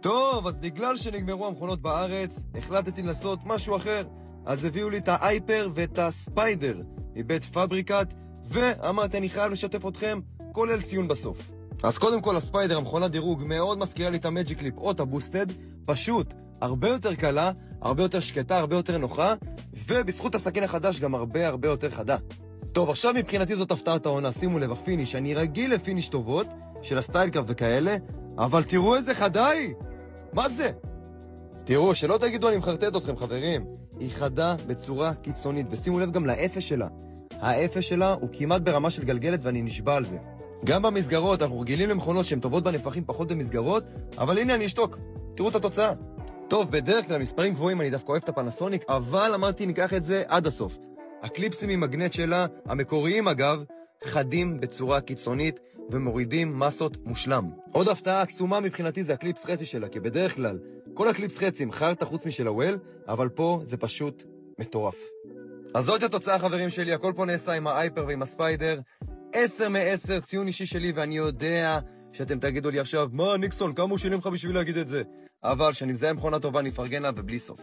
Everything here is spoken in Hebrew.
טוב, אז בגלל שנגמרו המכונות בארץ, החלטתי לעשות משהו אחר. אז הביאו לי את האייפר ואת הספיידר מבית פבריקט, ואמרתי, אני חייב לשתף אתכם, כולל ציון בסוף. אז קודם כל, הספיידר, המכונת דירוג, מאוד מזכירה לי את המג'יק קליפ או את הבוסטד, פשוט הרבה יותר קלה, הרבה יותר שקטה, הרבה יותר נוחה, ובזכות הסכין החדש גם הרבה יותר חדה. טוב, עכשיו מבחינתי זאת הפתעת העונה, שימו לב, הפיניש, אני רגיל לפיניש טובות, של הסטיילקראפט וכאלה, אבל תראו איזה חדה היא! מה זה? תראו, שלא תגידו אני מחרטט אתכם, חברים. היא חדה בצורה קיצונית, ושימו לב גם לאפס שלה. האפס שלה הוא כמעט ברמה של גלגלת ואני נשבע על זה. גם במסגרות, אנחנו רגילים למכונות שהן טובות בנפחים פחות במסגרות, אבל הנה אני אשתוק. תראו את התוצאה. טוב, בדרך כלל מספרים גבוהים אני דווקא אוהב את הפנסוניק, אבל אמרתי ניקח את זה עד הסוף. הקליפסים עם מגנט שלה, המקוריים אגב, חדים בצורה קיצונית ומורידים מסות מושלם. עוד הפתעה עצומה מבחינתי זה הקליפס חצי שלה, כי בדרך כלל כל הקליפס חצים חרטה חוץ משל הוול, אבל פה זה פשוט מטורף. אז זאת התוצאה, חברים שלי, הכל פה נעשה עם האייפר ועם הספיידר. 10 מ-10 ציון אישי שלי, ואני יודע שאתם תגידו לי עכשיו, מה ניקסון, כמה הוא שילם לך בשביל להגיד את זה? אבל שאני מזהה מכונה טובה, נפרגן לה ובלי סוף.